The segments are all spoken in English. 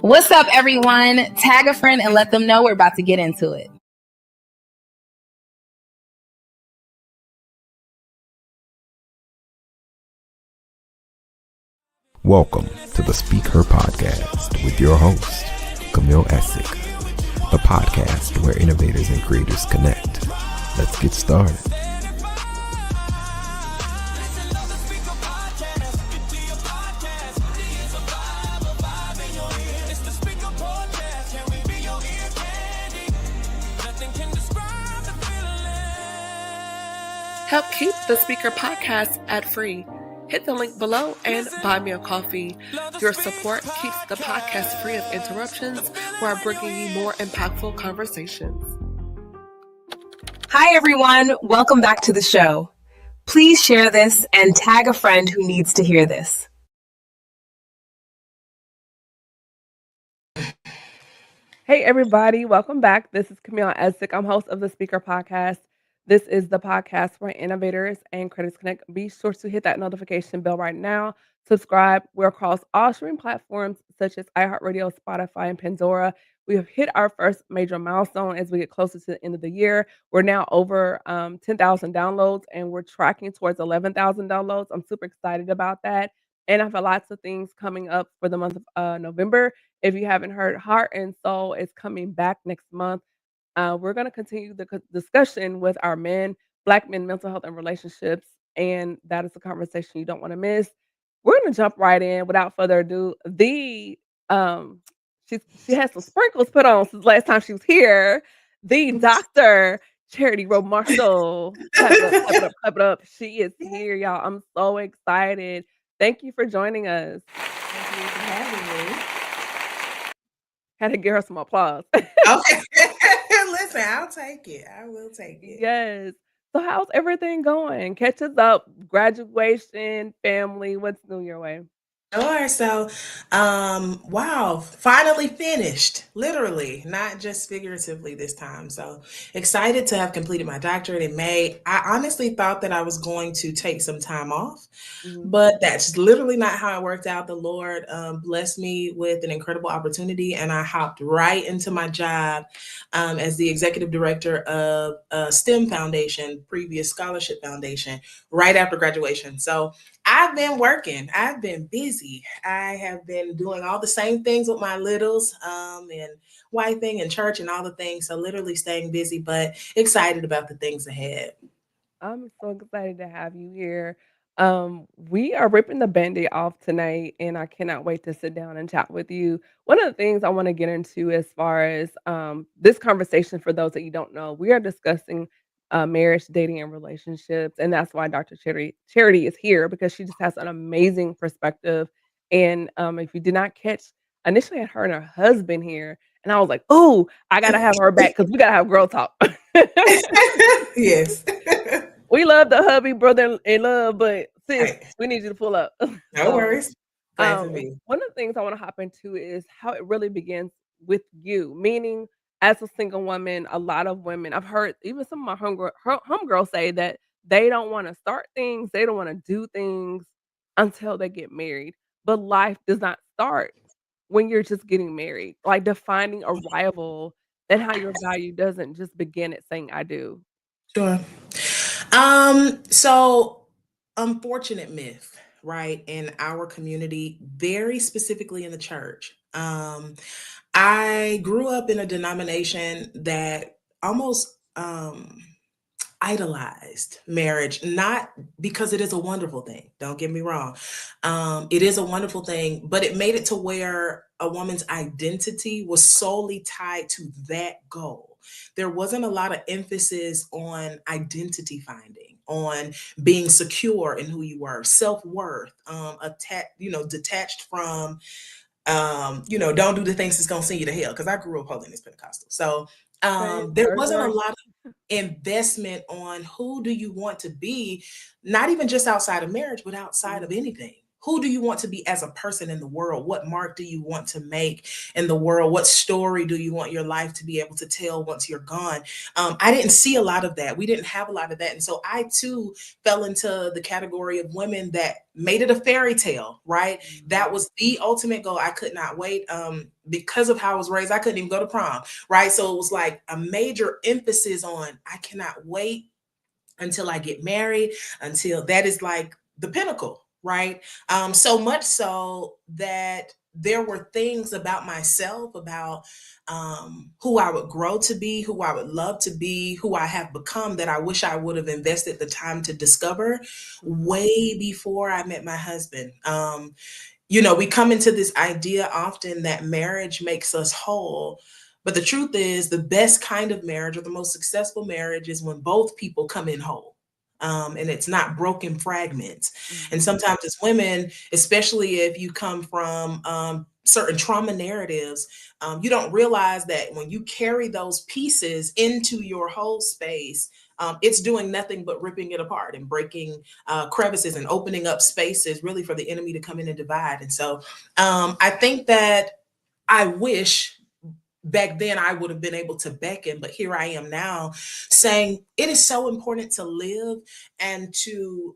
What's up, everyone? Tag a friend and let them know we're about to get into it. Welcome to the Speak Her Podcast with your host, Camille Essick, the podcast where innovators and creators connect. Let's get started. Help keep the Speaker Podcast ad-free. Hit the link below and buy me a coffee. Your support keeps the podcast free of interruptions while bringing you more impactful conversations. Hi, everyone. Welcome back to the show. Please share this and tag a friend who needs to hear this. Hey, everybody. Welcome back. This is Camille Essick. I'm host of the Speaker Podcast. This is the podcast where innovators and creators connect. Be sure to hit that notification bell right now. Subscribe. We're across all streaming platforms such as iHeartRadio, Spotify, and Pandora. We have hit our first major milestone as we get closer to the end of the year. We're now over 10,000 downloads, and we're tracking towards 11,000 downloads. I'm super excited about that. And I've got lots of things coming up for the month of November. If you haven't heard, Heart and Soul is coming back next month. We're going to continue the discussion with our men, Black men, mental health and relationships, and that is a conversation you don't want to miss. We're going to jump right in without further ado. She has some sprinkles put on since last time she was here. The Dr. Charity Rowe Marshall. Clap it up, clap it up, clap it up. She is here, y'all. I'm so excited. Thank you for joining us. Thank you for having me. Had to give her some applause. Okay. Listen, I'll take it. I will take it. Yes. So how's everything going? Catch us up. Graduation, family, what's new your way? Sure. So, wow, finally finished, literally, not just figuratively this time. So excited to have completed my doctorate in May. I honestly thought that I was going to take some time off, but that's literally not how it worked out. The Lord blessed me with an incredible opportunity, and I hopped right into my job as the executive director of STEM Foundation, previous scholarship foundation, right after graduation. So I've been working. I've been busy. I have been doing all the same things with my littles and wifing and church and all the things. So literally staying busy, but excited about the things ahead. I'm so excited to have you here. We are ripping the Band-Aid off tonight, and I cannot wait to sit down and chat with you. One of the things I want to get into as far as this conversation, for those that you don't know, we are discussing marriage, dating, and relationships. And that's why Dr. Charity is here, because she just has an amazing perspective. And if you did not catch, initially I had her and her husband here, and I was like, oh, I got to have her back because we got to have girl talk. Yes. We love the hubby, brother in love, but sis, Right. we need you to pull up. No worries. Glad to be. One of the things I want to hop into is how it really begins with you, meaning as a single woman, a lot of women, I've heard even some of my homegirls say that they don't want to start things, they don't want to do things until they get married. But life does not start when you're just getting married. Like defining a rival and how your value doesn't just begin at saying I do. Sure. So unfortunate myth, right, in our community, very specifically in the church. I grew up in a denomination that almost idolized marriage, not because it is a wonderful thing. Don't get me wrong. It is a wonderful thing, but it made it to where a woman's identity was solely tied to that goal. There wasn't a lot of emphasis on identity finding, on being secure in who you were, self-worth, detached from don't do the things that's gonna send you to hell. Because I grew up holiness Pentecostal. So there wasn't a lot of investment on who do you want to be, not even just outside of marriage, but outside of anything. who do you want to be as a person in the world? What mark do you want to make in the world? What story do you want your life to be able to tell once you're gone? I didn't see a lot of that. We didn't have a lot of that. And so I too fell into the category of women that made it a fairy tale, right? That was the ultimate goal. I could not wait. Because of how I was raised, I couldn't even go to prom, right? So it was like a major emphasis on, I cannot wait until I get married, until that is like the pinnacle, right? So much so that there were things about myself, about who I would grow to be, who I would love to be, who I have become, that I wish I would have invested the time to discover way before I met my husband. We come into this idea often that marriage makes us whole. But the truth is, the best kind of marriage, or the most successful marriage, is when both people come in whole. And it's not broken fragments. And sometimes as women, especially if you come from certain trauma narratives, you don't realize that when you carry those pieces into your whole space, it's doing nothing but ripping it apart and breaking crevices and opening up spaces really for the enemy to come in and divide. And so I think that I wish back then I would have been able to beckon, but here I am now saying it is so important to live and to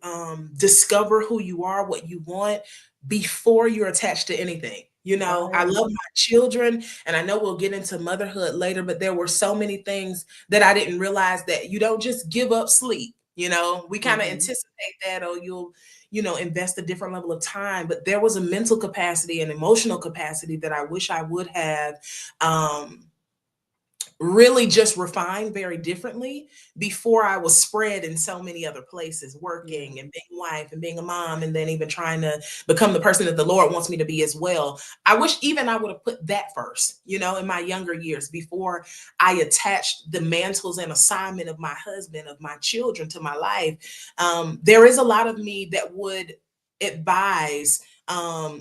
discover who you are, what you want, before you're attached to anything. I love my children, and I know we'll get into motherhood later, but there were so many things that I didn't realize, that you don't just give up sleep. We kind of anticipate that, or you'll invest a different level of time. But there was a mental capacity and emotional capacity that I wish I would have really just refined very differently before I was spread in so many other places, working and being a wife and being a mom, and then even trying to become the person that the Lord wants me to be as well. I wish even I would have put that first, in my younger years, before I attached the mantles and assignment of my husband, of my children to my life. There is a lot of me that would advise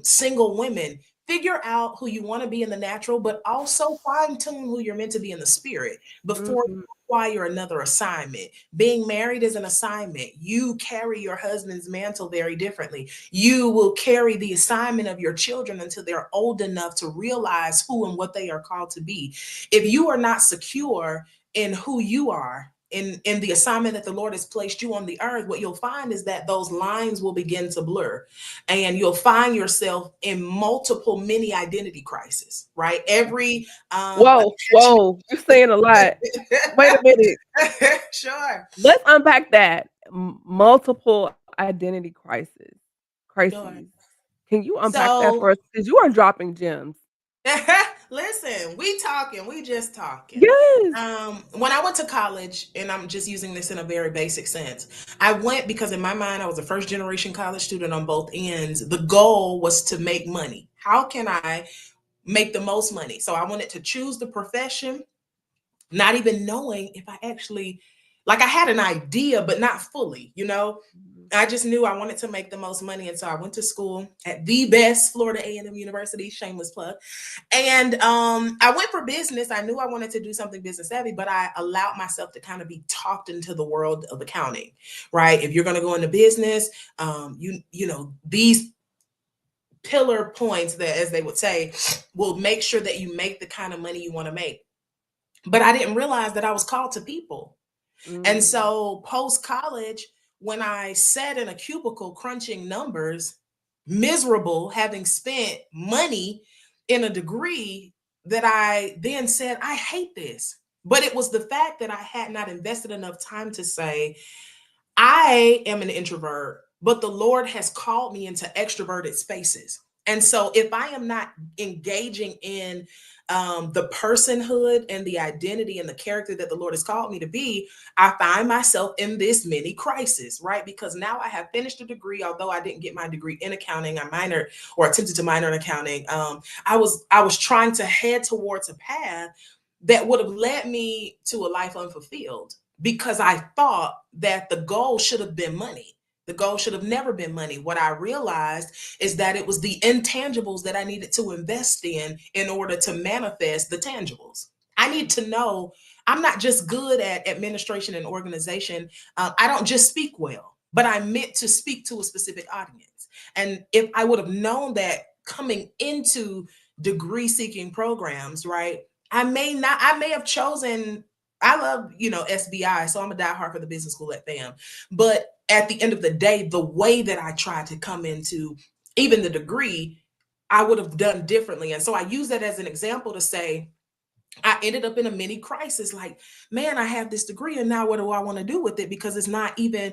single women, figure out who you want to be in the natural, but also fine tune who you're meant to be in the spirit before you acquire another assignment. Being married is an assignment. You carry your husband's mantle very differently. You will carry the assignment of your children until they're old enough to realize who and what they are called to be. If you are not secure in who you are, in the assignment that the Lord has placed you on the earth, what you'll find is that those lines will begin to blur, and you'll find yourself in multiple mini identity crisis, right? Every Whoa, you're saying a lot. Wait a minute. Sure. Let's unpack that. Multiple identity crises. Sure. Can you unpack that for us? Because you are dropping gems. Listen, we just talking. Yes. When I went to college, and I'm just using this in a very basic sense, I went because in my mind, I was a first generation college student on both ends. The goal was to make money. How can I make the most money? So I wanted to choose the profession, not even knowing if I actually, I had an idea, but not fully, I just knew I wanted to make the most money. And so I went to school at the best Florida A&M University, shameless plug. And I went for business. I knew I wanted to do something business savvy, but I allowed myself to kind of be talked into the world of accounting, right? If you're going to go into business, these pillar points that, as they would say, will make sure that you make the kind of money you want to make. But I didn't realize that I was called to people. And so post-college, when I sat in a cubicle crunching numbers, miserable, having spent money in a degree that I then said, I hate this. But it was the fact that I had not invested enough time to say, I am an introvert, but the Lord has called me into extroverted spaces. And so if I am not engaging in the personhood and the identity and the character that the Lord has called me to be, I find myself in this mini crisis, right? Because now I have finished a degree, although I didn't get my degree in accounting. I minored or attempted to minor in accounting. I was trying to head towards a path that would have led me to a life unfulfilled, because I thought that the goal should have been money. The goal should have never been money. What I realized is that it was the intangibles that I needed to invest in order to manifest the tangibles. I need to know I'm not just good at administration and organization. I don't just speak well, but I'm meant to speak to a specific audience. And if I would have known that coming into degree seeking programs, right, I may have chosen, I love, SBI, so I'm a diehard for the business school at FAM. But at the end of the day, the way that I tried to come into even the degree, I would have done differently. And so I use that as an example to say, I ended up in a mini crisis. Like, man, I have this degree and now what do I want to do with it? Because it's not even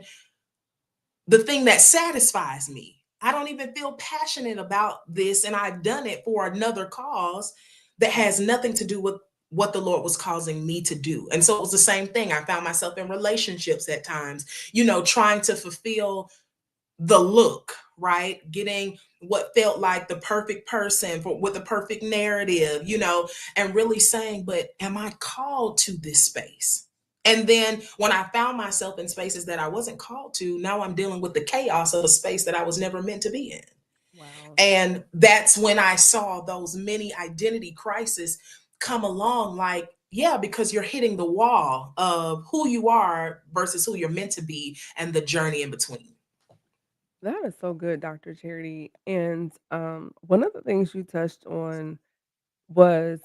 the thing that satisfies me. I don't even feel passionate about this. And I've done it for another cause that has nothing to do with what the Lord was causing me to do. And so it was the same thing. I found myself in relationships at times, trying to fulfill the look, right? Getting what felt like the perfect person with the perfect narrative, and really saying, but am I called to this space? And then when I found myself in spaces that I wasn't called to, now I'm dealing with the chaos of a space that I was never meant to be in. Wow. And that's when I saw those many identity crises come along, like, yeah, because you're hitting the wall of who you are versus who you're meant to be and the journey in between. That is so good, Dr. Charity. And one of the things you touched on was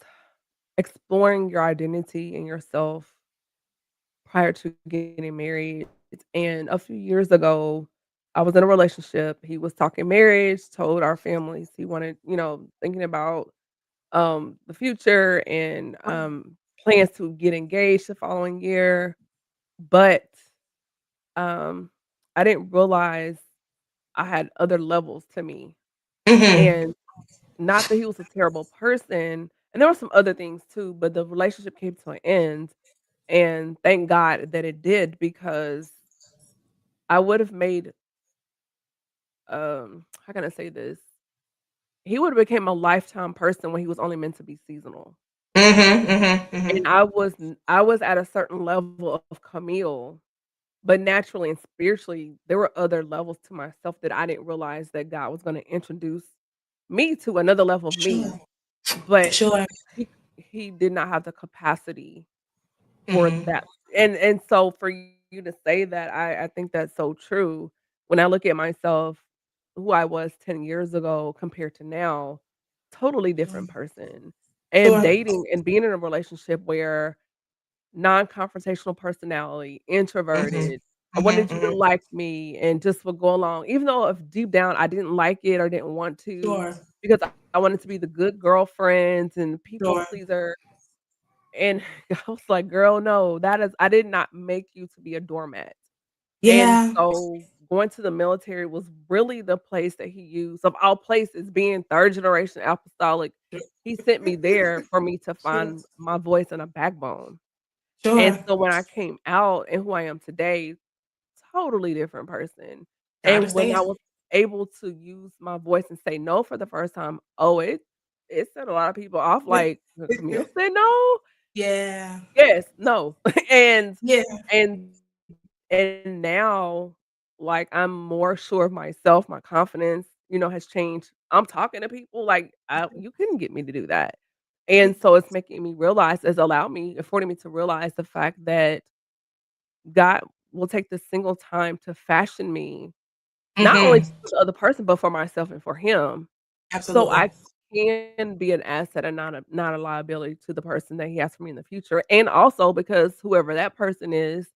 exploring your identity and yourself prior to getting married. And a few years ago, I was in a relationship. He was talking marriage, told our families he wanted, thinking about the future and plans to get engaged the following year. But um I didn't realize I had other levels to me. Mhm. And not that he was a terrible person, and there were some other things too, but the relationship came to an end, and thank God that it did because I would have made, how can I say this? He would have became a lifetime person when he was only meant to be seasonal. Mhm, mhm, And mhm. I was at a certain level of Camille, but naturally and spiritually, there were other levels to myself that I didn't realize that God was gonna introduce me to another level of me, Sure, but sure. he did not have the capacity for Mhm, that. And so for you to say that, I think that's so true. When I look at myself, who I was 10 years ago compared to now, totally different person. And sure. dating and being in a relationship where non-confrontational personality, Mhm, introverted, I mhm, wanted you to mhm. like me and just would go along, even though if deep down I didn't like it or didn't want to, Sure, because I wanted to be the good girlfriend and people sure. pleaser. And I was like, "Girl, no, I did not make you to be a doormat." And Yeah. so going to the military was really the place that he used, of all places, being 3rd generation apostolic, he sent me there for me to Sure, find my voice and a backbone. And sure. so when I came out and who I am today, totally different person. I And when I understand. was able to use my voice and say no for the first time, oh, it set a lot of people off, like, "Camille said no?" Yeah, Yes, no. And yeah. and and now, like, I'm more sure of myself, my confidence, has changed. I'm talking to people like, you couldn't get me to do that. And so it's making me realize affording me to realize the fact that God will take the single time to fashion me, not only Mhm. for the other person, but for myself and for him. So Absolutely. I can be an asset and not a liability to the person that he has for me in the future. And also because whoever that person is,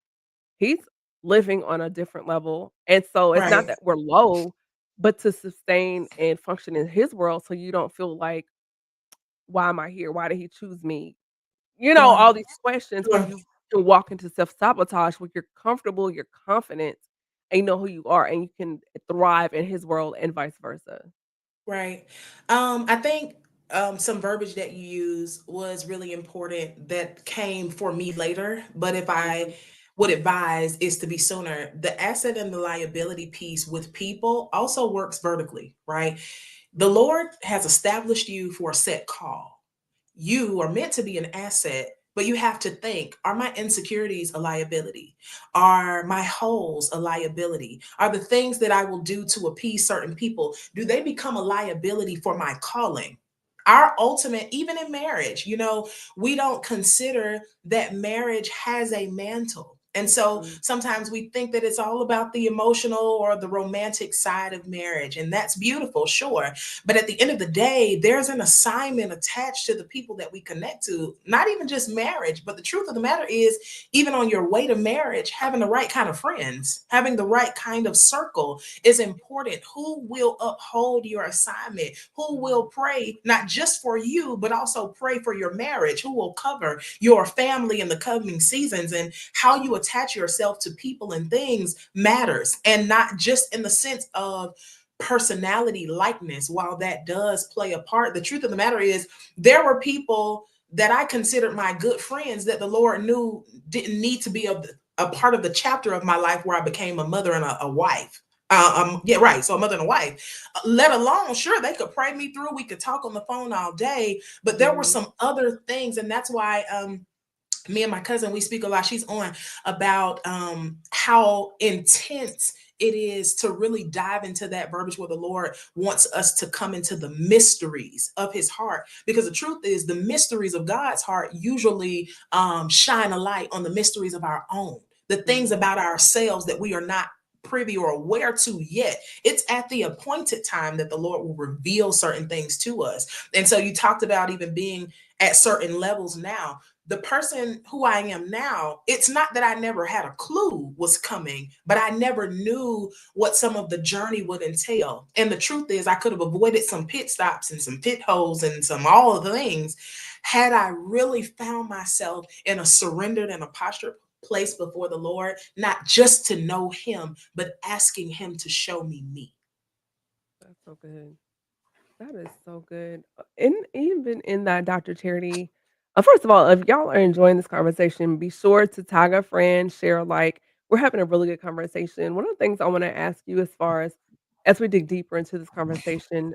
he's living on a different level. And so it's not Right. that we're low, but to sustain and function in his world so you don't feel like, why am I here? Why did he choose me? Sure, All these questions where sure. you can walk into self-sabotage where you're comfortable, you're confident, and you know who you are, and you can thrive in his world and vice versa. Right. I think some verbiage that you use was really important that came for me later. But if I Mhm. would advise is to be sooner, the asset and the liability piece with people also works vertically, right? The Lord has established you for a set call. You are meant to be an asset, but you have to think, are my insecurities a liability? Are my holes a liability? Are the things that I will do to appease certain people, do they become a liability for my calling? Our ultimate, even in marriage, we don't consider that marriage has a mantle. And so Mm. sometimes we think that it's all about the emotional or the romantic side of marriage, and that's beautiful, sure. But at the end of the day, there's an assignment attached to the people that we connect to, not even just marriage, but the truth of the matter is, even on your way to marriage, having the right kind of friends, having the right kind of circle is important. Who will uphold your assignment? Who will pray not just for you, but also pray for your marriage? Who will cover your family in the coming seasons? And how you attach yourself to people and things matters, and not just in the sense of personality likeness. While that does play a part, the truth of the matter is there were people that I considered my good friends that the Lord knew didn't need to be a part of the chapter of my life where I became a mother and a wife. Yeah, right. So a mother and a wife, let alone, sure, they could pray me through. We could talk on the phone all day, but there were Mhm. some other things. And that's why, me and my cousin, we speak a lot. She's on about how intense it is to really dive into that verbiage where the Lord wants us to come into the mysteries of his heart. Because the truth is, the mysteries of God's heart usually shine a light on the mysteries of our own, the things Mhm. about ourselves that we are not privy or aware to yet. It's at the appointed time that the Lord will reveal certain things to us. And so you talked about even being at certain levels now. The person who I am now, it's not that I never had a clue was coming, but I never knew what some of the journey would entail. And the truth is, I could have avoided some pit stops and some pit holes and some all of the things had I really found myself in a surrendered and a postured place before the Lord, not just to know him, but asking him to show me me. That's so good. That is so good. And even in that, Dr. Charity, first of all, if y'all are enjoying this conversation, be sure to tag a friend, share a like. We're having a really good conversation. One of the things I want to ask you as we dig deeper into this conversation,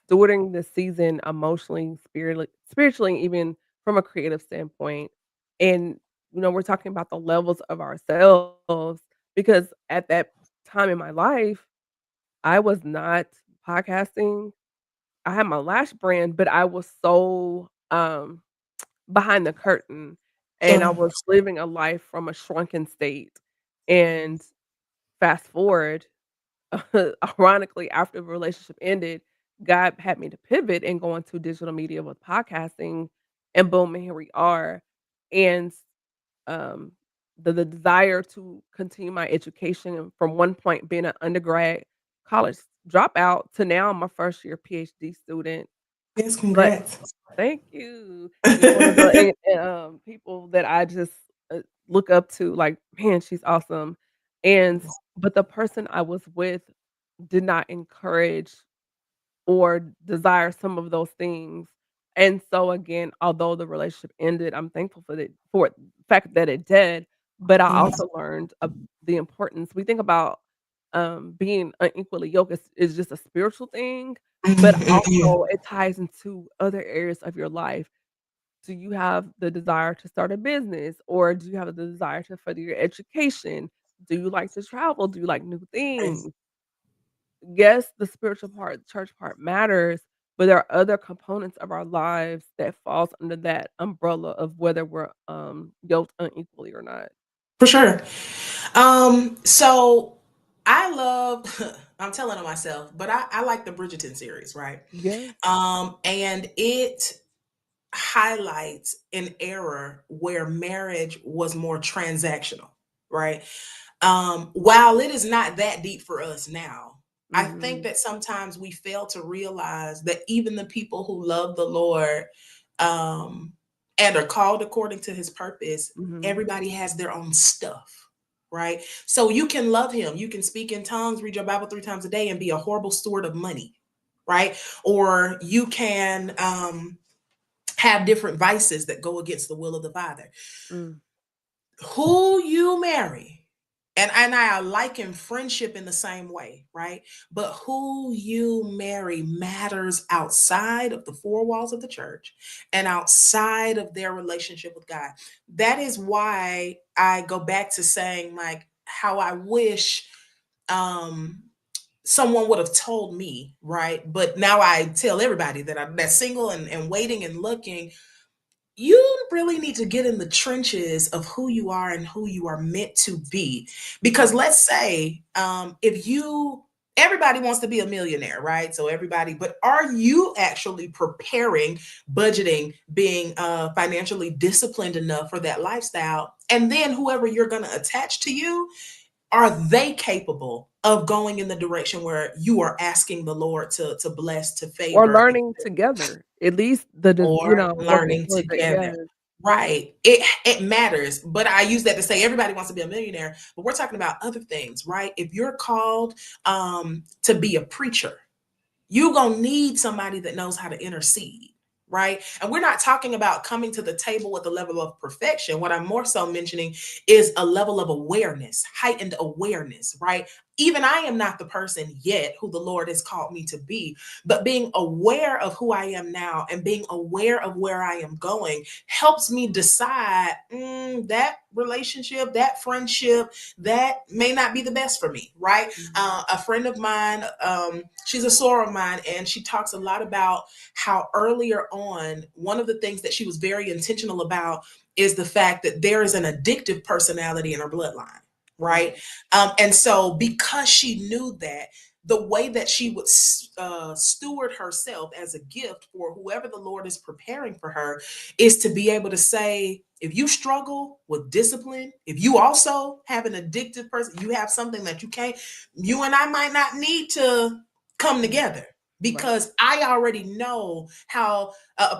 stewarding this season emotionally, spiritually, even from a creative standpoint. And we're talking about the levels of ourselves because at that time in my life, I was not podcasting. I had my lash brand, but I was so, behind the curtain, and I Sure. was living a life from a shrunken state, and fast forward, ironically, after the relationship ended, God had me to pivot and go into digital media with podcasting, and boom, and here we are, and, um, the desire to continue my education from one point being an undergrad college dropout to now I'm a first year PhD student, Yes, but congrats. thank you. You're one of the people that I just, look up to, like, "Man, she's awesome." And but the person I was with did not encourage or desire some of those things. And so again, although the relationship ended, I'm thankful for the fact that it did, but I Yes. also learned of the importance. We think about being unequally yoked is just a spiritual thing, but also it ties into other areas of your life. Do you have the desire to start a business, or do you have the desire to further your education? Do you like to travel? Do you like new Yes. things? Yes, the spiritual part, the church part matters, but there are other components of our lives that falls under that umbrella of whether we're, yoked unequally or not. For sure. So I love, I'm telling on myself, but I like the Bridgerton series, right? Yes. And it highlights an era where marriage was more transactional, right? While it is not that deep for us now, I think Mhm. that sometimes we fail to realize that even the people who love the Lord, um, and are called according to his purpose, Mhm. everybody has their own stuff, right? So you can love him, you can speak in tongues, read your Bible 3 times a day, and be a horrible steward of money, right? Or you can have different vices that go against the will of the Father. Mm. Who you marry, and I liken friendship in the same way, right? But who you marry matters outside of the four walls of the church and outside of their relationship with God. That is why I go back to saying, like, how I wish um someone would have told me, right? But now I tell everybody that I'm that's single and waiting and looking. you really need to get in the trenches of who you are and who you are meant to be. Because let's say, if you, everybody wants to be a millionaire, right? So everybody, but are you actually preparing, budgeting, being financially disciplined enough for that lifestyle? And then whoever you're going to attach to you, are they capable of going in the direction where you are asking the Lord to bless, to Or favor, learning together. At least or working learning towards it, yes. together? Right. It matters. But I use that to say everybody wants to be a millionaire, but we're talking about other things, right? If you're called to be a preacher, you're going to need somebody that knows how to intercede, right? And we're not talking about coming to the table with a level of perfection. What I'm more so mentioning is a level of awareness, heightened awareness, right? Even I am not the person yet who the Lord has called me to be, but being aware of who I am now and being aware of where I am going helps me decide that relationship, that friendship, that may not be the best for me, right? A friend of mine, she's a soror of mine, and she talks a lot about how earlier on, one of the things that she was very intentional about is the fact that there is an addictive personality in her bloodline, right? And so because she knew that, the way that she would steward herself as a gift for whoever the Lord is preparing for her is to be able to say, if you struggle with discipline, if you also have an addictive person, you have something that you can't, you and I might not need to come together, because I already know how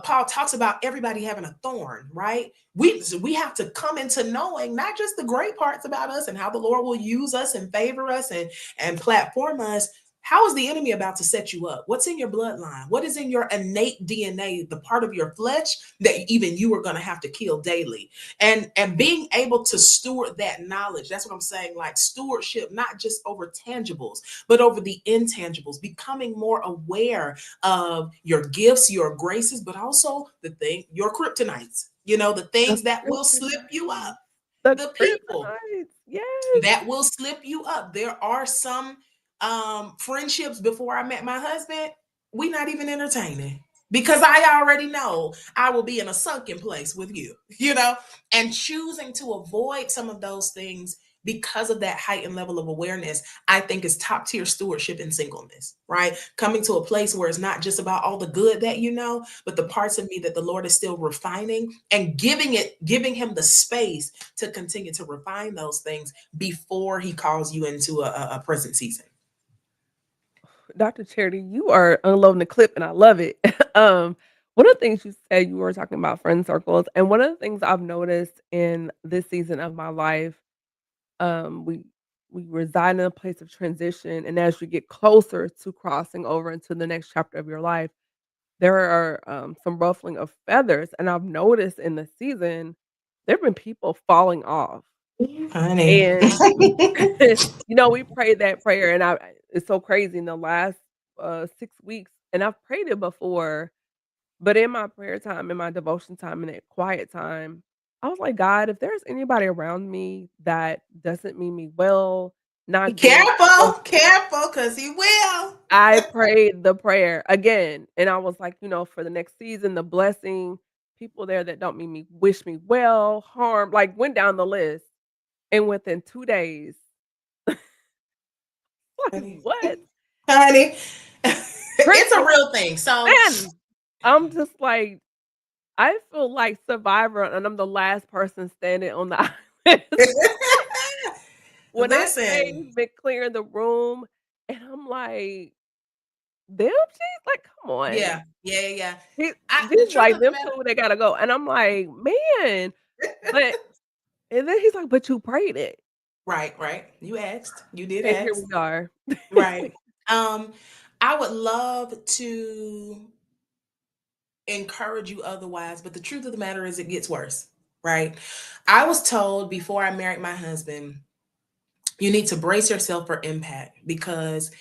Paul talks about everybody having a thorn, right? We have to come into knowing not just the great parts about us and how the Lord will use us and favor us and platform us. How is the enemy about to set you up? What's in your bloodline? What is in your innate DNA, the part of your flesh that even you are going to have to kill daily? And being able to steward that knowledge, that's what I'm saying, like stewardship, not just over tangibles, but over the intangibles, becoming more aware of your gifts, your graces, but also your kryptonites, the The things that will slip you kryptonite. up, The the people kryptonite. Yes. that will slip you up. There are some friendships before I met my husband, we not even entertaining, because I already know I will be in a sunken place with you, and choosing to avoid some of those things because of that heightened level of awareness, I think is top tier stewardship in singleness, right? Coming to a place where it's not just about all the good that but the parts of me that the Lord is still refining, and giving him the space to continue to refine those things before he calls you into a present season. Dr. Charity, you are unloading the clip and I love it. One of the things you said, you were talking about friend circles, and one of the things I've noticed in this season of my life, we reside in a place of transition, and as you get closer to crossing over into the next chapter of your life, there are some ruffling of feathers, and I've noticed in the season there have been people falling off, Honey. and we prayed that prayer, and it's so crazy in the last 6 weeks, and I've prayed it before, but in my prayer time, in my devotion time, in that quiet time, I was like, God, if there's anybody around me that doesn't mean me well, Be not good, careful, because he will. I prayed the prayer again, and I was like, for the next season, the blessing, people there that don't mean me, wish me well, harm, like went down the list. And within 2 days, like, Honey. what? Honey. It's a Christmas, real thing. So man, I'm just like, I feel like Survivor, and I'm the last person standing on the island. When I say listen. he's been clearing the room, and I'm like, "Them cheese? Like, come Yeah, on." yeah, yeah. He The he's truth like, of the "Them matter. 2, they gotta go." And I'm like, "Man." But and then he's like, "But you prayed it." Right. You asked. You did And here ask. we are. Right. I would love to encourage you otherwise, but the truth of the matter is it gets worse, right? I was told before I married my husband, you need to brace yourself for impact, because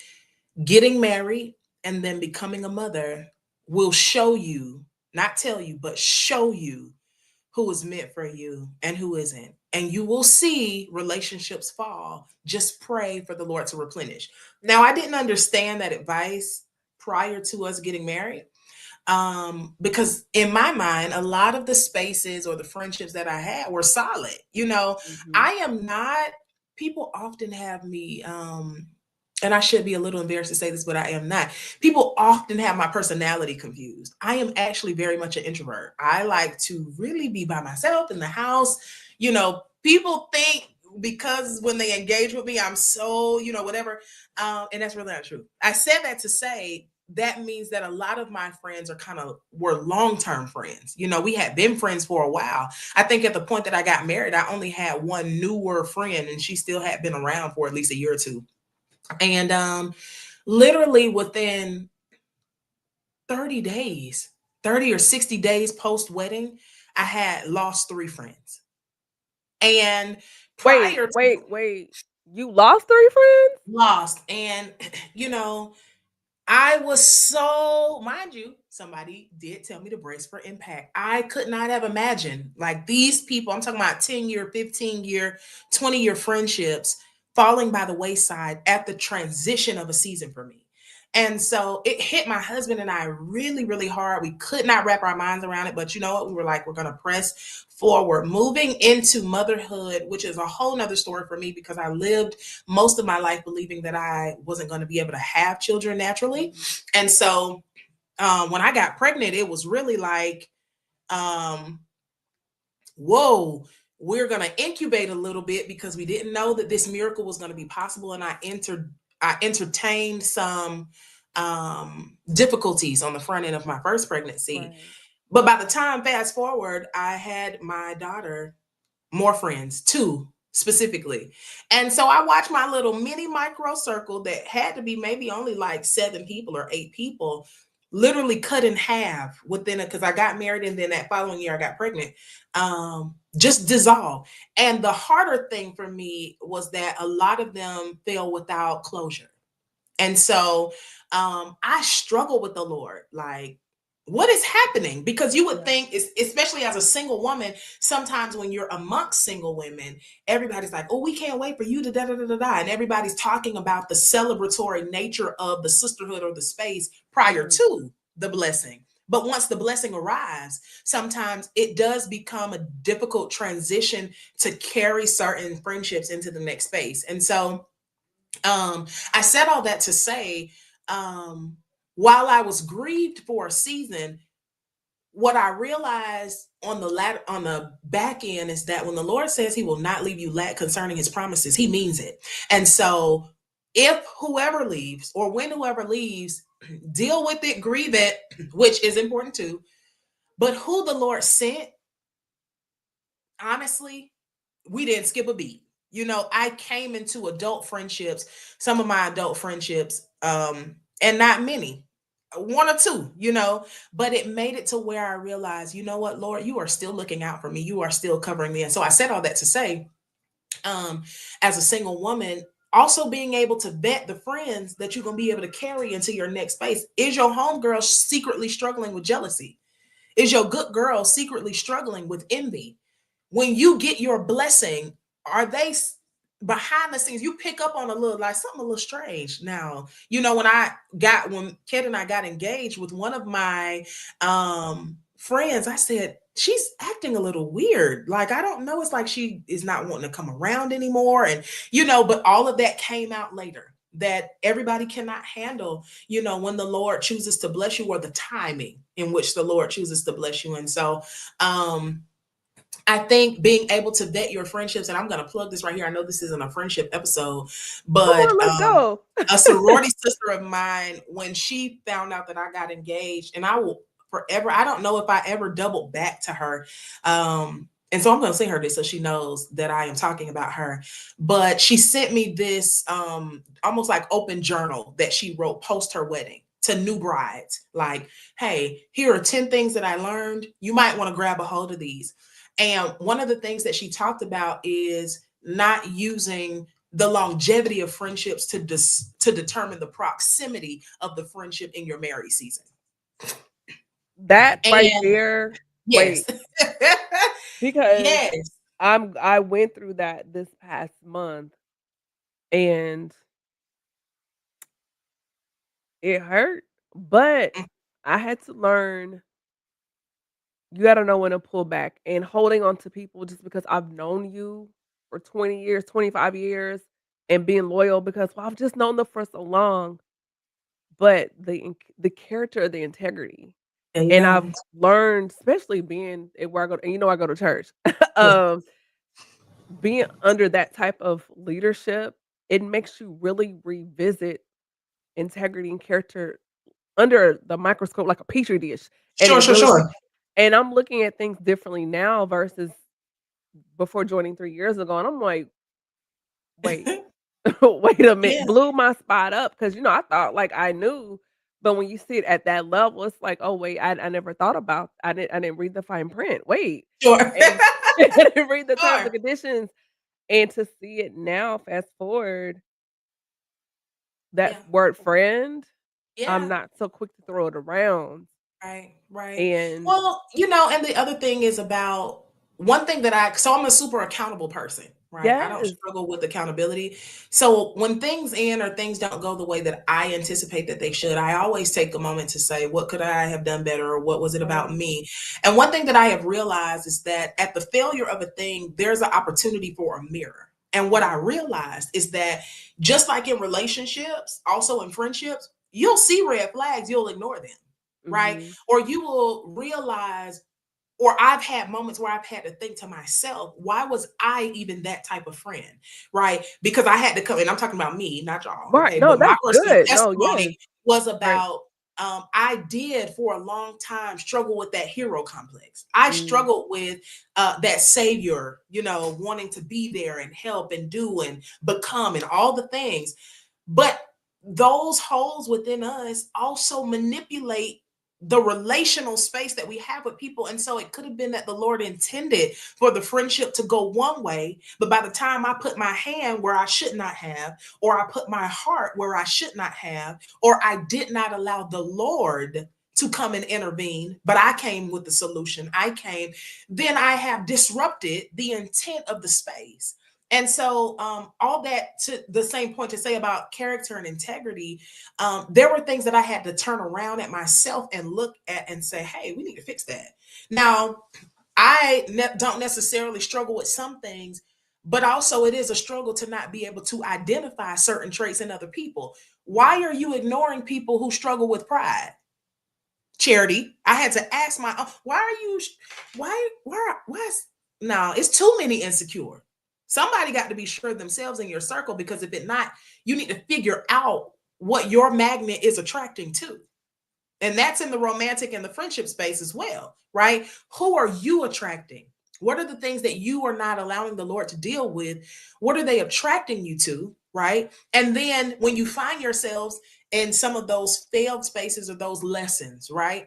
getting married and then becoming a mother will show you, not tell you, but show you who is meant for you and who isn't. And you will see relationships fall. Just pray for the Lord to replenish. Now, I didn't understand that advice prior to us getting married. Because in my mind, a lot of the spaces or the friendships that I had were solid. Mhm. I am not, people often have me, and I should be a little embarrassed to say this, but I am not. People often have my personality confused. I am actually very much an introvert. I like to really be by myself in the house. People think because when they engage with me, I'm so, whatever. And that's really not true. I said that to say that means that a lot of my friends were long-term friends. We had been friends for a while. I think at the point that I got married, I only had one newer friend, and she still had been around for at least a year or two. And literally within 30 days, 30 or 60 days post wedding, I had lost 3 friends. And Wait, prior to wait. You lost 3 friends? lost, and you know, I was so, mind you, somebody did tell me to brace for impact. I could not have imagined like these people, I'm talking about 10-year, 15-year, 20-year friendships falling by the wayside at the transition of a season for me. And so it hit my husband and I really, really hard. We could not wrap our minds around it, but you know what? We were like, we're going to press forward. Moving into motherhood, which is a whole nother story for me because I lived most of my life believing that I wasn't going to be able to have children naturally. And so when I got pregnant, it was really like, whoa, we're going to incubate a little bit because we didn't know that this miracle was going to be possible. And I entertained some difficulties on the front end of my first pregnancy. Right. But by the time, fast forward, I had my daughter, more friends, 2 specifically. And so I watched my little mini micro circle that had to be maybe only like 7 people or 8 people literally cut in half within it because I got married and then that following year I got pregnant. Just dissolve. And the harder thing for me was that a lot of them fell without closure. And so I struggle with the Lord. Like, what is happening? Because you would Yeah. think, especially as a single woman, sometimes when you're amongst single women, everybody's like, oh, we can't wait for you to da da da da da. And everybody's talking about the celebratory nature of the sisterhood or the space prior Mhm. to the blessing. But once the blessing arrives, sometimes it does become a difficult transition to carry certain friendships into the next space. And so I said all that to say, while I was grieved for a season, what I realized on the back end is that when the Lord says He will not leave you lack concerning His promises, He means it. And so, if whoever leaves or when whoever leaves, deal with it, grieve it, which is important too. But who the Lord sent, honestly, we didn't skip a beat. I came into adult friendships, some of my adult friendships, and not many, 1 or 2, but it made it to where I realized, you know what, Lord, you are still looking out for me. You are still covering me. And so I said all that to say, as a single woman, also being able to vet the friends that you're going to be able to carry into your next space. Is your homegirl secretly struggling with jealousy? Is your good girl secretly struggling with envy? When you get your blessing, are they behind the scenes? You pick up on a little, like something a little strange. Now, when Ked and I got engaged with one of my friends, I said, she's acting a little weird. Like, I don't know. It's like she is not wanting to come around anymore. And, but all of that came out later, that everybody cannot handle, when the Lord chooses to bless you or the timing in which the Lord chooses to bless you. And so, I think being able to vet your friendships, and I'm going to plug this right here. I know this isn't a friendship episode, Come but on, let's go. a sorority sister of mine, when she found out that I got engaged, and I will forever, I don't know if I ever doubled back to her. And so I'm going to send her this so she knows that I am talking about her. But she sent me this almost like open journal that she wrote post her wedding to new brides. Like, hey, here are 10 things that I learned. You might want to grab a hold of these. And one of the things that she talked about is not using the longevity of friendships to determine the proximity of the friendship in your married season. That right And there, yes, wait, because yes, I went through that this past month, and it hurt, but I had to learn you gotta know when to pull back, and holding on to people just because I've known you for 20 years, 25 years, and being loyal because, well, I've just known them for so long, but the character, the integrity, There you and go. I've learned, especially being at where I go and I go to church, Yeah. um, being under that type of leadership, it makes you really revisit integrity and character under the microscope like a petri dish, and Sure, it sure, really sure. and I'm looking at things differently now versus before joining 3 years ago, and I'm like, "Wait, wait a minute," Yeah. blew my spot up because I thought, like, I knew, but when you see it at that level, it's like, "Oh, wait, I never thought about I didn't read the fine print, wait," Sure. and I didn't read the terms and Sure. conditions, and to see it now, fast forward, that Yeah. word "friend," I'm Yeah. not so quick to throw it around, Right, right. and Well, and the other thing is about one thing that so I'm a super accountable person, right? I don't yes. struggle with accountability. So when things end or things don't go the way that I anticipate that they should, I always take a moment to say, what could I have done better? Or what was it about Right. me? And one thing that I have realized is that at the failure of a thing, there's an opportunity for a mirror. And what I realized is that just like in relationships, also in friendships, you'll see red flags, you'll ignore them, right? Mhm. Or you will realize, or I've had moments where I've had to think to myself, why was I even that type of friend? Right? Because I had to come, and I'm talking about me, not y'all. Right, Okay. no, But my that's personal good. No, testimony yes. was Right. about I did for a long time struggle with that hero complex. I Mm. struggled with that savior, wanting to be there and help and do and become and all the things. But those holes within us also manipulate the relational space that we have with people. And so it could have been that the Lord intended for the friendship to go one way, but by the time I put my hand where I should not have, or I put my heart where I should not have, or I did not allow the Lord to come and intervene, but I came with the solution. Then I have disrupted the intent of the space. And so, all that to the same point to say about character and integrity, there were things that I had to turn around at myself and look at and say, hey, we need to fix that. Now, don't necessarily struggle with some things, but also it is a struggle to not be able to identify certain traits in other people. Why are you ignoring people who struggle with pride? Charity, I had to ask why are you, no, it's too many insecure. Somebody got to be sure themselves in your circle, because if it not, you need to figure out what your magnet is attracting to. And that's in the romantic and the friendship space as well, right? Who are you attracting? What are the things that you are not allowing the Lord to deal with? What are they attracting you to, right? And then when you find yourselves in some of those failed spaces or those lessons, right?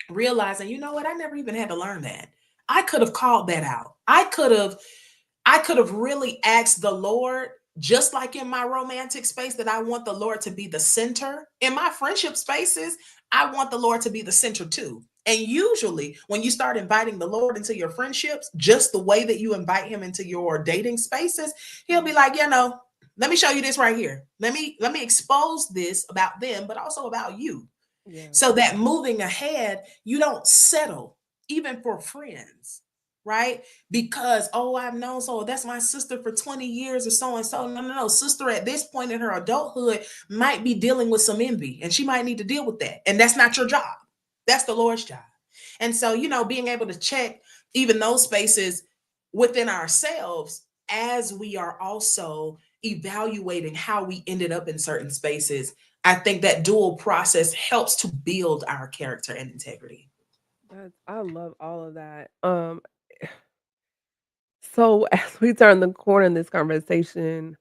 Realizing, you know what, I never even had to learn that. I could have called that out. I could have really asked the Lord, just like in my romantic space, that I want the Lord to be the center. In my friendship spaces, I want the Lord to be the center too. And usually, when you start inviting the Lord into your friendships, just the way that you invite him into your dating spaces, he'll be like, let me show you this right here. Let me expose this about them, but also about you. Yeah. So that moving ahead, you don't settle, even for friends, right? Because, oh, I've known so that's my sister for 20 years or so and so. No, no, no. Sister at this point in her adulthood might be dealing with some envy, and she might need to deal with that. And that's not your job. That's the Lord's job. And so, being able to check even those spaces within ourselves as we are also evaluating how we ended up in certain spaces, I think that dual process helps to build our character and integrity. I love all of that. So as we turn the corner in this conversation,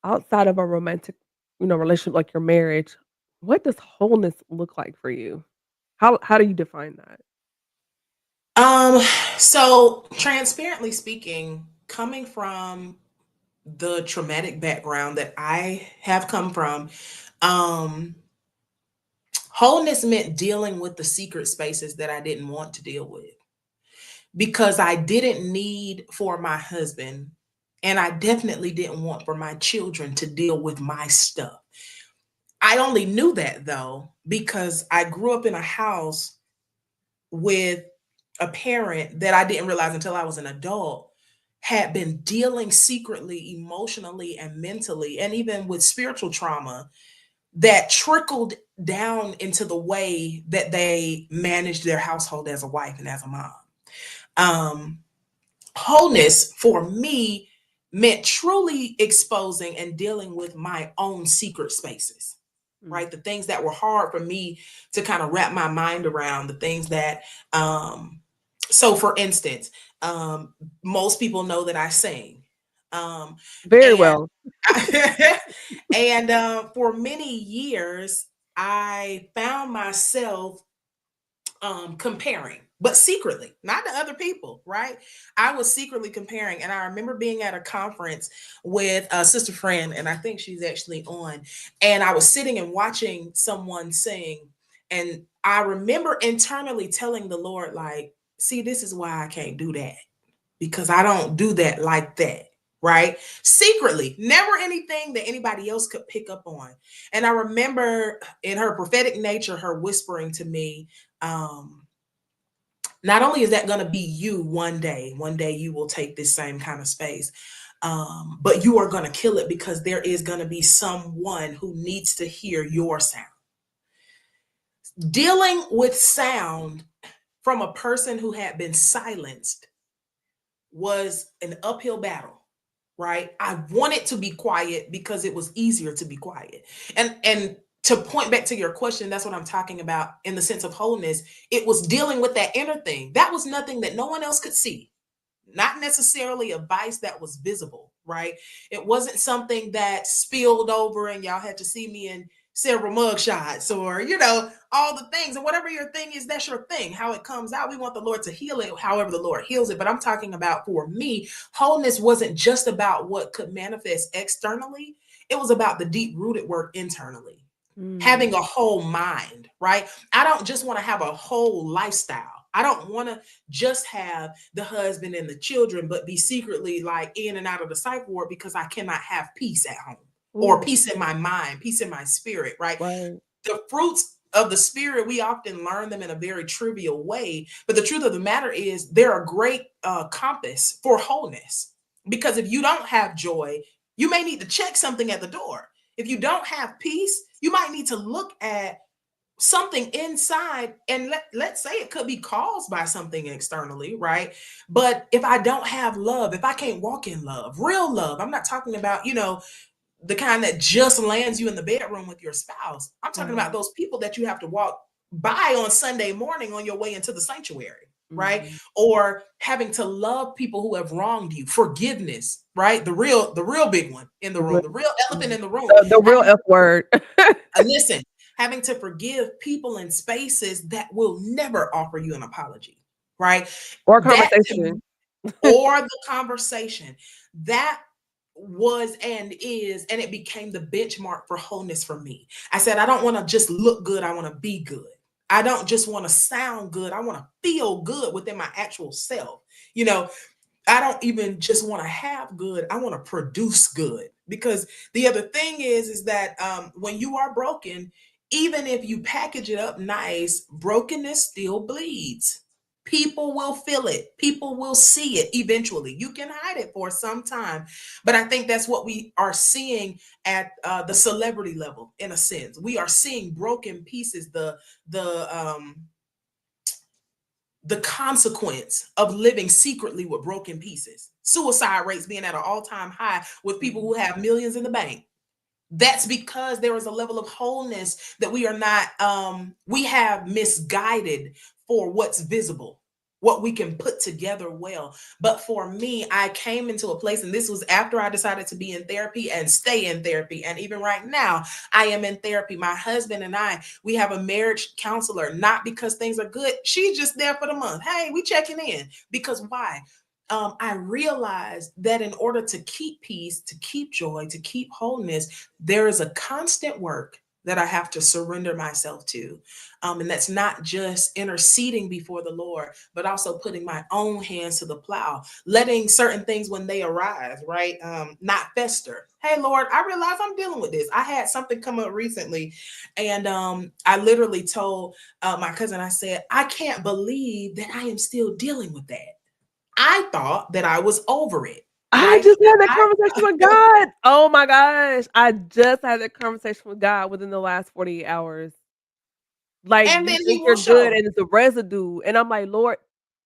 outside of a romantic, relationship like your marriage, what does wholeness look like for you? How do you define that? Um, so transparently speaking, coming from the traumatic background that I have come from, um, wholeness meant dealing with the secret spaces that I didn't want to deal with, because I didn't need for my husband, and I definitely didn't want for my children to deal with my stuff. I only knew that though because I grew up in a house with a parent that I didn't realize until I was an adult had been dealing secretly, emotionally, and mentally, and even with spiritual trauma that trickled down into the way that they managed their household as a wife and as a mom. Um, Wholeness for me meant truly exposing and dealing with my own secret spaces, Mm. right? The things that were hard for me to kind of wrap my mind around, the things that, so for instance, most people know that I sing. Um, Very and well. and for many years, I found myself comparing, but secretly, not to other people, right? I was secretly comparing. And I remember being at a conference with a sister friend, and I think she's actually on. And I was sitting and watching someone sing. And I remember internally telling the Lord, like, see, this is why I can't do that because I don't do that like that. Right? Secretly, never anything that anybody else could pick up on. And I remember in her prophetic nature, her whispering to me, not only is that going to be you one day you will take this same kind of space, but you are going to kill it because there is going to be someone who needs to hear your sound. Dealing with sound from a person who had been silenced was an uphill battle, right? I wanted to be quiet because it was easier to be quiet. And to point back to your question, that's what I'm talking about in the sense of wholeness. It was dealing with that inner thing. That was nothing that no one else could see. Not necessarily a vice that was visible, right? It wasn't something that spilled over and y'all had to see me in several mug shots or, all the things. And whatever your thing is, that's your thing. How it comes out, we want the Lord to heal it however the Lord heals it. But I'm talking about, for me, wholeness wasn't just about what could manifest externally. It was about the deep rooted work internally. Having a whole mind, right? I don't just want to have a whole lifestyle. I don't want to just have the husband and the children, but be secretly like in and out of the psych ward because I cannot have peace at home or peace in my mind, peace in my spirit, right? Right. The fruits of the spirit, we often learn them in a very trivial way. But the truth of the matter is they're a great compass for wholeness. Because if you don't have joy, you may need to check something at the door. If you don't have peace, you might need to look at something inside, and let's say it could be caused by something externally, right? But if I don't have love, if I can't walk in love, real love, I'm not talking about, the kind that just lands you in the bedroom with your spouse. I'm talking about those people that you have to walk by on Sunday morning on your way into the sanctuary, right? Or having to love people who have wronged you, forgiveness, right? The real big one in the room, the real elephant in the room. The real F word. Listen, having to forgive people in spaces that will never offer you an apology, right? Or conversation. Or the conversation. That was and is, and it became the benchmark for wholeness for me. I said, I don't want to just look good. I want to be good. I don't just want to sound good. I want to feel good within my actual self. I don't even just want to have good. I want to produce good. Because the other thing is that when you are broken, even if you package it up nice, brokenness still bleeds. People will feel it. People will see it eventually. You can hide it for some time. But I think that's what we are seeing at the celebrity level, in a sense. We are seeing broken pieces, the consequence of living secretly with broken pieces. Suicide rates being at an all-time high with people who have millions in the bank. That's because there is a level of wholeness that we are not, we have misguided for what's visible, what we can put together well. But for me, I came into a place, and this was after I decided to be in therapy and stay in therapy. And even right now, I am in therapy. My husband and I, we have a marriage counselor, not because things are good. She's just there for the month. Hey, we checking in. Because why? I realized that in order to keep peace, to keep joy, to keep wholeness, there is a constant work that I have to surrender myself to. And that's not just interceding before the Lord, but also putting my own hands to the plow, letting certain things when they arise, right? Not fester. Hey, Lord, I realize I'm dealing with this. I had something come up recently, and I literally told my cousin, I said, I can't believe that I am still dealing with that. I thought that I was over it. I Right? just had that conversation with God. Oh my gosh. I just had that conversation with God within the last 48 hours. Like, And you then he think will you're good show. and it's a residue. And I'm like, Lord,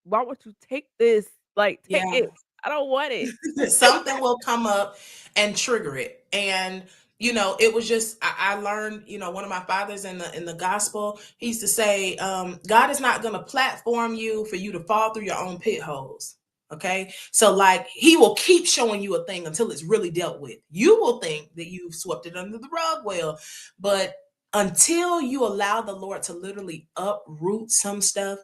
why won't you take this? Like, take Yeah. it. I don't want it. Something will come up and trigger it. And it was just I learned, one of my fathers in the gospel, he used to say, God is not gonna platform you for you to fall through your own pit holes. Okay. So like he will keep showing you a thing until it's really dealt with. You will think that you've swept it under the rug well, but until you allow the Lord to literally uproot some stuff,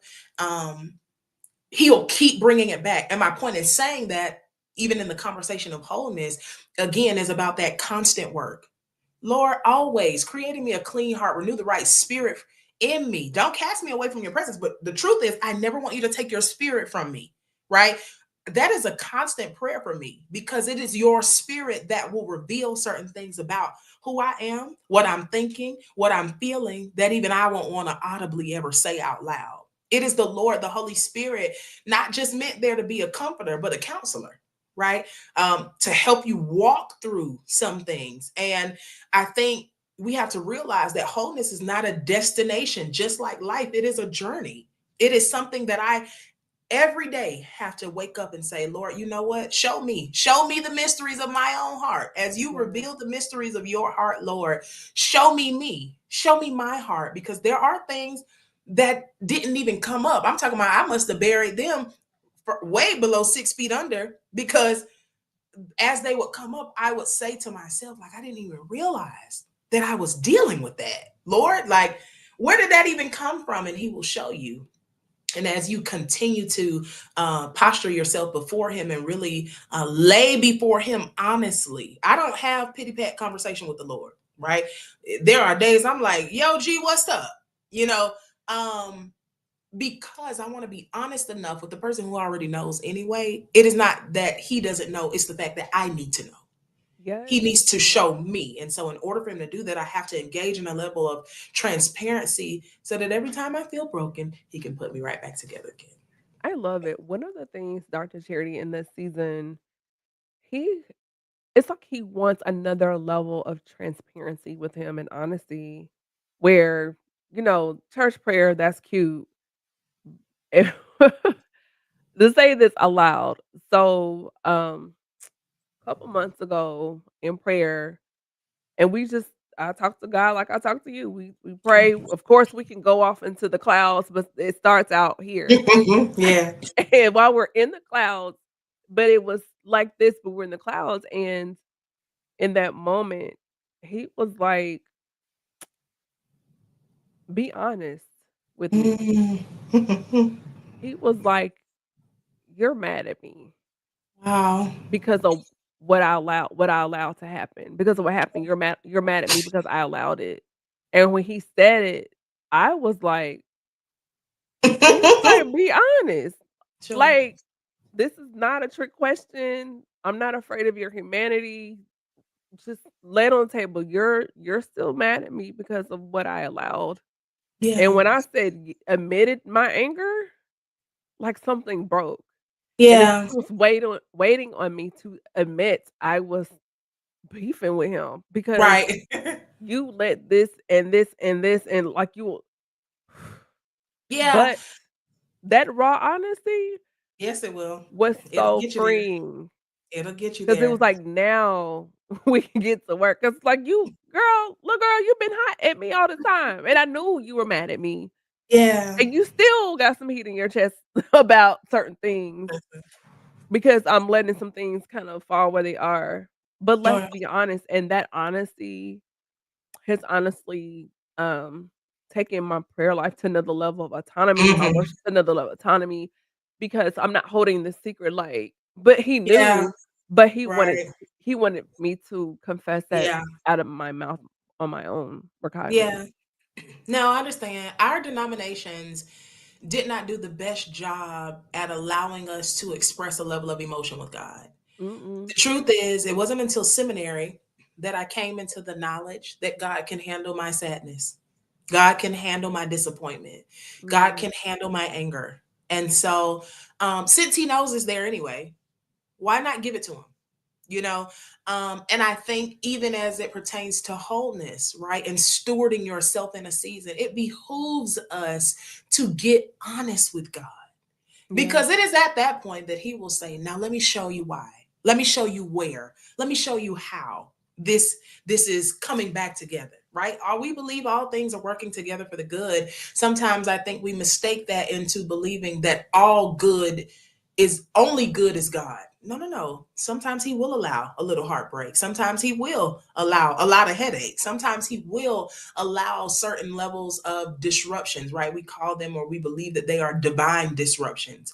he'll keep bringing it back. And my point is saying that even in the conversation of wholeness, again, is about that constant work. Lord, always creating me a clean heart, renew the right spirit in me. Don't cast me away from your presence. But the truth is, I never want you to take your spirit from me, right? That is a constant prayer for me because it is your spirit that will reveal certain things about who I am, what I'm thinking, what I'm feeling, that even I won't want to audibly ever say out loud. It is the Lord, the Holy Spirit, not just meant there to be a comforter, but a counselor, right? To help you walk through some things. And I think we have to realize that wholeness is not a destination, just like life. It is a journey. It is something that I every day have to wake up and say, Lord, you know what? Show me the mysteries of my own heart. As you reveal the mysteries of your heart, Lord, show me, show me my heart, because there are things that didn't even come up. I'm talking about, I must have buried them for way below 6 feet under, because as they would come up, I would say to myself, like, I didn't even realize that I was dealing with that. Lord, like, where did that even come from? And he will show you. And as you continue to posture yourself before him and really lay before him honestly, I don't have pity pat conversation with the Lord, right? There are days I'm like, yo, G, what's up? Because I want to be honest enough with the person who already knows anyway. It is not that he doesn't know, it's the fact that I need to know. He needs to show me. And so in order for him to do that, I have to engage in a level of transparency so that every time I feel broken, he can put me right back together again. I love it. One of the things Dr. Charity in this season, he it's like he wants another level of transparency with him and honesty where, church prayer, that's cute. To say this aloud. So, a couple months ago in prayer, and I talked to God like I talked to you. We pray. Of course, we can go off into the clouds, but it starts out here. Yeah. And while we're in the clouds, but it was like this, but we're in the clouds. And in that moment, he was like, be honest with me. He was like, you're mad at me Wow. because of what I allowed to happen. Because of what happened, you're mad at me because I allowed it. And when he said it, I was like, he was like, be honest. Sure. Like, this is not a trick question. I'm not afraid of your humanity. Just lay it on the table. You're still mad at me because of what I allowed. And when I said admitted my anger, like something broke. And it Yeah. was waiting on me to admit I was beefing with him because Right. you let this and this and this and like you Yeah. but that raw honesty Yes, it will. was It'll so get you there. freeing It'll get you because it there. was like, now we can get to work. Cause like, little girl, you've been hot at me all the time, and I knew you were mad at me, Yeah. and you still got some heat in your chest about certain things because I'm letting some things kind of fall where they are. But let's Sure. be honest, and that honesty has honestly, taken my prayer life to another level of autonomy, my Mhm. worship to another level of autonomy, because I'm not holding this secret, like but he Yeah. knew, but Right. he wanted me to confess that Yeah. out of my mouth on my own recognizing. Yeah. No, I understand. Our denominations did not do the best job at allowing us to express a level of emotion with God. Mm-mm. The truth is, it wasn't until seminary that I came into the knowledge that God can handle my sadness. God can handle my disappointment. God Mm. can handle my anger. And so, since He knows it's there anyway, why not give it to Him? You know, and I think even as it pertains to wholeness, right, and stewarding yourself in a season, it behooves us to get honest with God. Yeah. Because it is at that point that He will say, now let me show you why. Let me show you where. Let me show you how this is coming back together, right? We believe all things are working together for the good. Sometimes I think we mistake that into believing that all good is only good as God. No, no, no. Sometimes He will allow a little heartbreak. Sometimes He will allow a lot of headaches. Sometimes He will allow certain levels of disruptions, right? We call them, or we believe that they are divine disruptions.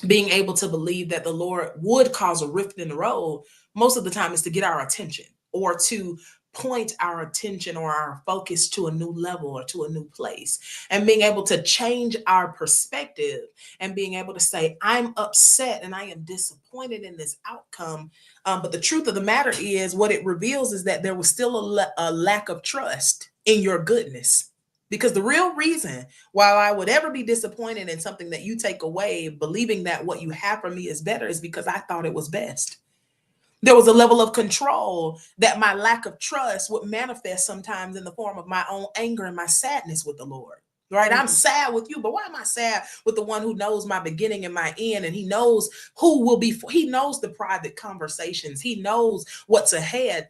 Being able to believe that the Lord would cause a rift in the road most of the time is to get our attention, or to point our attention or our focus to a new level or to a new place, and being able to change our perspective and being able to say, I'm upset and I am disappointed in this outcome. But the truth of the matter is, what it reveals is that there was still a lack of trust in your goodness. Because the real reason why I would ever be disappointed in something that you take away, believing that what you have for me is better, is because I thought it was best. There was a level of control that my lack of trust would manifest sometimes in the form of my own anger and my sadness with the Lord. Right? I'm sad with you, but why am I sad with the one who knows my beginning and my end? And He knows who will be, He knows the private conversations, He knows what's ahead.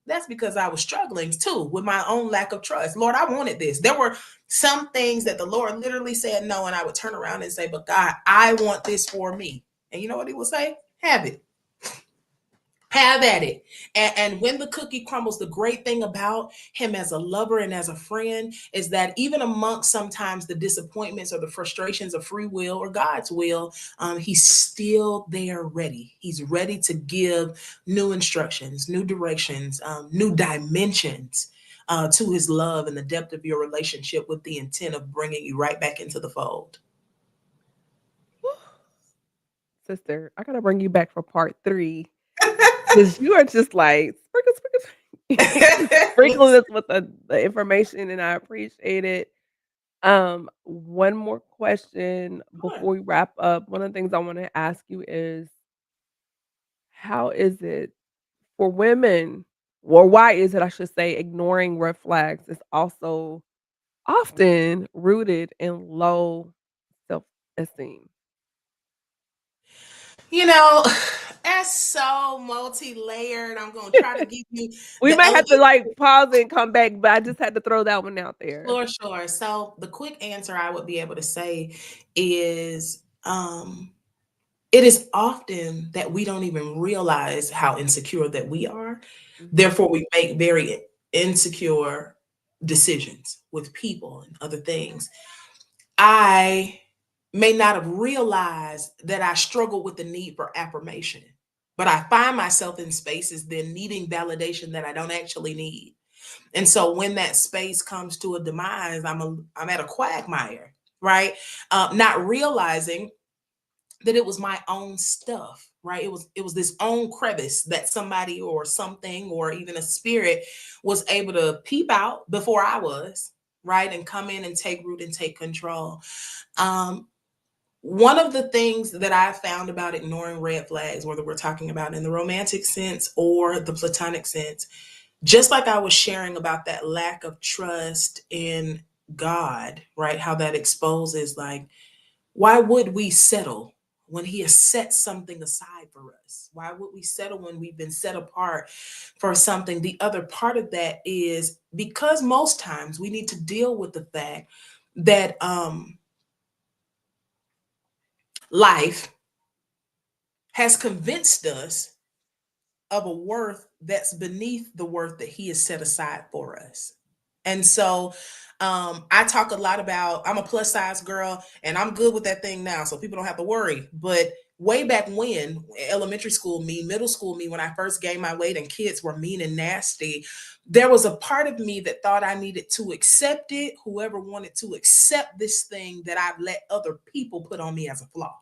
That's because I was struggling too with my own lack of trust. Lord, I wanted this. There were some things that the Lord literally said no, and I would turn around and say, but God, I want this for me. And you know what He would say? Have it. Have at it. And when the cookie crumbles, the great thing about Him as a lover and as a friend is that even amongst sometimes the disappointments or the frustrations of free will or God's will, He's still there ready. He's ready to give new instructions, new directions, new dimensions to His love and the depth of your relationship, with the intent of bringing you right back into the fold. Sister, I gotta bring you back for part 3 because you are just like sprinkling us with the information, and I appreciate it. One more question Sure. before we wrap up. One of the things I want to ask you is, how is it for women, or why is it, I should say, ignoring red flags is also often rooted in low self-esteem? You know, that's so multi-layered. I'm going to try to give you We the may have to, elevator. like, pause and come back, but I just had to throw that one out there. Sure. So the quick answer I would be able to say is, it is often that we don't even realize how insecure that we are. Mhm. Therefore, we make very insecure decisions with people and other things. I may not have realized that I struggle with the need for affirmation, but I find myself in spaces then needing validation that I don't actually need. And so when that space comes to a demise, I'm at a quagmire, right? Not realizing that it was my own stuff, right? It was this own crevice that somebody or something or even a spirit was able to peep out before I was, right? And come in and take root and take control. Um, One of the things that I found about ignoring red flags, whether we're talking about in the romantic sense or the platonic sense, just like I was sharing about that lack of trust in God, right? How that exposes, like, why would we settle when He has set something aside for us? Why would we settle when we've been set apart for something? The other part of that is because most times we need to deal with the fact that life has convinced us of a worth that's beneath the worth that He has set aside for us. And so I talk a lot about, I'm a plus size girl and I'm good with that thing now. So people don't have to worry. But way back when, elementary school me, middle school me, when I first gained my weight and kids were mean and nasty, there was a part of me that thought I needed to accept it. Whoever wanted to accept this thing that I've let other people put on me as a flaw.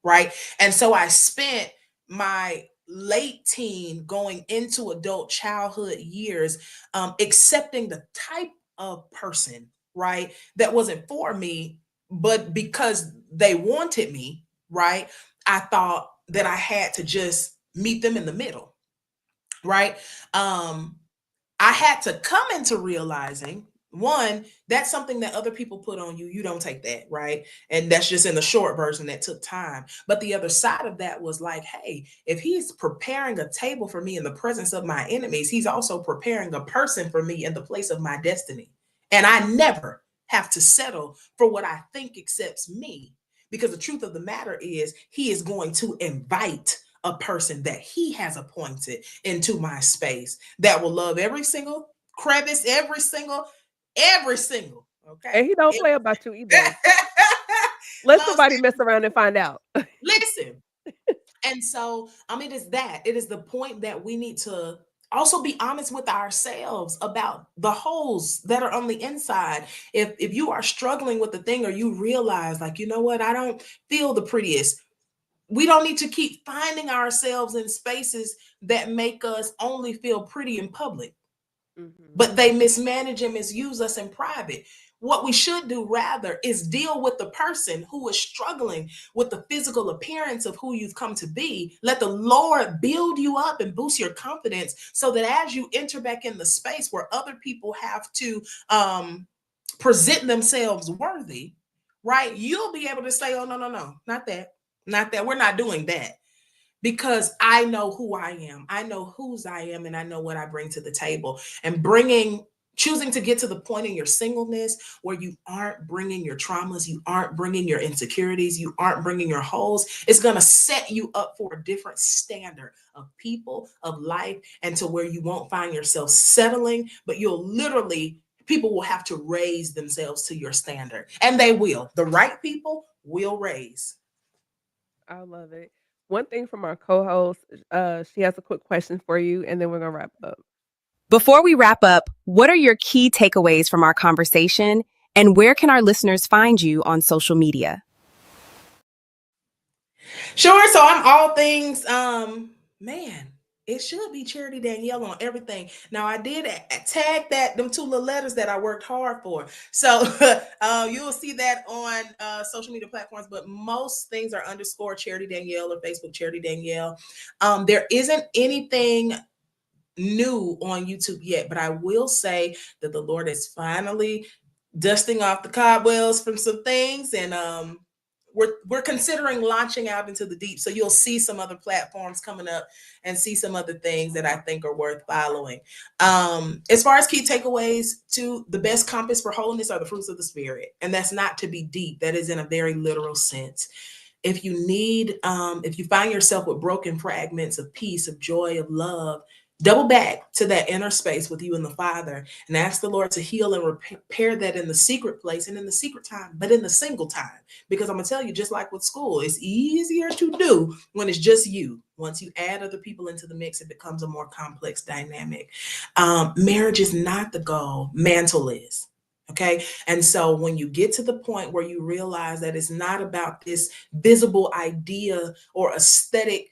Right. And so I spent my late teen going into adult childhood years, accepting the type of person, right, that wasn't for me, but because they wanted me, right, I thought that I had to just meet them in the middle, right? Um, I had to come into realizing, one, that's something that other people put on you. You don't take that, right? And that's just in the short version that took time. But the other side of that was like, hey, if he's preparing a table for me in the presence of my enemies, he's also preparing a person for me in the place of my destiny. And I never have to settle for what I think accepts me, because the truth of the matter is, he is going to invite a person that he has appointed into my space that will love every single crevice, every single, And okay? he don't play about you either. Let Loves somebody mess around and find out. listen. And so, I mean, it's that. It is the point that we need to also be honest with ourselves about the holes that are on the inside. If you are struggling with the thing, or you realize, like, you know what, I don't feel the prettiest, we don't need to keep finding ourselves in spaces that make us only feel pretty in public, but they mismanage and misuse us in private. What we should do rather is deal with the person who is struggling with the physical appearance of who you've come to be. Let the Lord build you up and boost your confidence, so that as you enter back in the space where other people have to present themselves worthy, right? You'll be able to say, oh, no, no, no, not that. Not that. We're not doing that, because I know who I am. I know whose I am, and I know what I bring to the table. And choosing to get to the point in your singleness where you aren't bringing your traumas, you aren't bringing your insecurities, you aren't bringing your holes, it's going to set you up for a different standard of people, of life, and to where you won't find yourself settling, but people will have to raise themselves to your standard. And they will. The right people will raise. I love it. One thing from our co-host, she has a quick question for you, and then we're gonna wrap up. Before we wrap up, what are your key takeaways from our conversation, and where can our listeners find you on social media? Sure. So I'm all things, man, it should be Charity Danielle on everything. Now I did tag them two little letters that I worked hard for. So you'll see that on social media platforms, but most things are _ Charity Danielle, or Facebook Charity Danielle. There isn't anything new on YouTube yet, but I will say that the Lord is finally dusting off the cobwebs from some things, and we're considering launching out into the deep. So you'll see some other platforms coming up and see some other things that I think are worth following. As far as key takeaways, the best compass for holiness are the fruits of the Spirit, and that's not to be deep. That is in a very literal sense. If you find yourself with broken fragments of peace, of joy, of love, double back to that inner space with you and the Father, and ask the Lord to heal and repair that in the secret place and in the secret time, but in the single time. Because I'm going to tell you, just like with school, it's easier to do when it's just you. Once you add other people into the mix, it becomes a more complex dynamic. Marriage is not the goal. Mantle is. Okay. And so when you get to the point where you realize that it's not about this visible idea or aesthetic,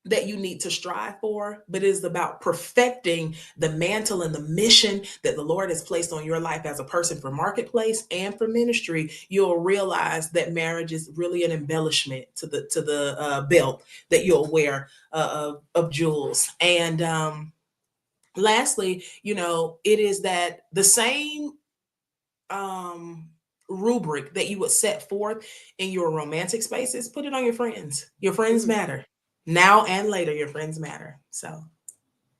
that you need to strive for, but it is about perfecting the mantle and the mission that the Lord has placed on your life as a person for marketplace and for ministry, you'll realize that marriage is really an embellishment to the belt that you'll wear of jewels. And lastly, it is that the same rubric that you would set forth in your romantic spaces, put it on your friends. Your friends matter. Now and later, your friends matter. So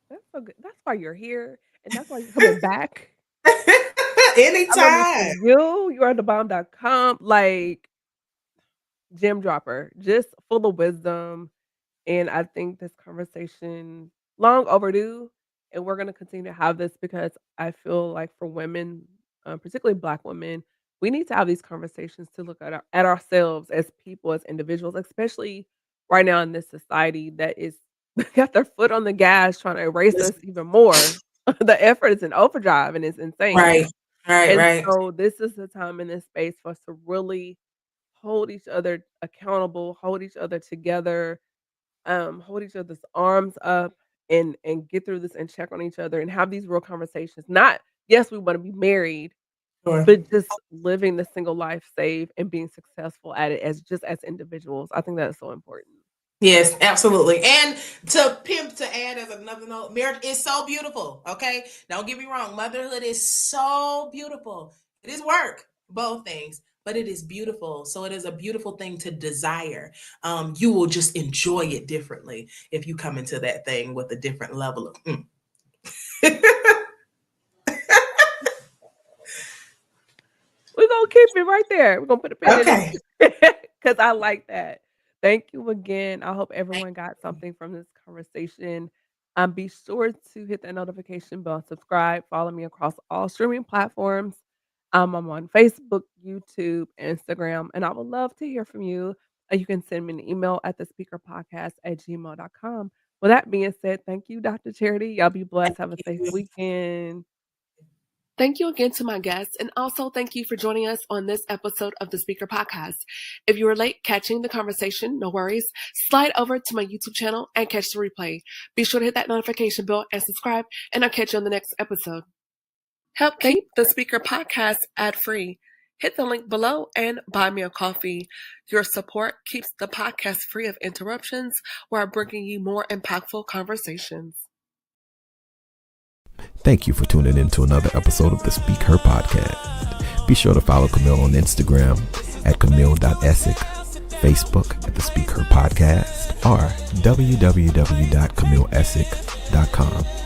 That's so good. That's why you're here, and that's why you're coming back. I remember anytime. seeing you are the bomb.com, like gem dropper, just full of wisdom. And I think this conversation long overdue, and we're gonna continue to have this because I feel like for women, particularly Black women, we need to have these conversations to look at ourselves as people, as individuals, especially right now in this society that is got their foot on the gas trying to erase us even more. The effort is in overdrive and it's insane. Right, right, And right. so this is the time in this space for us to really hold each other accountable, hold each other together, hold each other's arms up and get through this and check on each other and have these real conversations. Not, yes, we want to be married, Sure. but just living the single life safe and being successful at it as just as individuals. I think that is so important. Yes, absolutely. And to add as another note, marriage is so beautiful. Okay. Don't get me wrong. Motherhood is so beautiful. It is work, both things, but it is beautiful. So it is a beautiful thing to desire. You will just enjoy it differently if you come into that thing with a different level of. We're gonna keep it right there. We're gonna put a pin Okay. in it because I like that. Thank you again. I hope everyone got something from this conversation. Be sure to hit that notification bell, subscribe, follow me across all streaming platforms. I'm on Facebook, YouTube, Instagram, and I would love to hear from you. You can send me an email at thespeakerpodcast@gmail.com. With that being said, thank you, Dr. Charity. Y'all be blessed. Have a safe weekend. Thank you again to my guests, and also thank you for joining us on this episode of the Speaker Podcast. If you were late catching the conversation, no worries. Slide over to my YouTube channel and catch the replay. Be sure to hit that notification bell and subscribe, and I'll catch you on the next episode. Help keep the Speaker Podcast ad-free. Hit the link below and buy me a coffee. Your support keeps the podcast free of interruptions while bringing you more impactful conversations. Thank you for tuning in to another episode of the Speak Her podcast. Be sure to follow Camille on Instagram at camille.essick, Facebook at the Speak Her podcast, or www.camilleessick.com.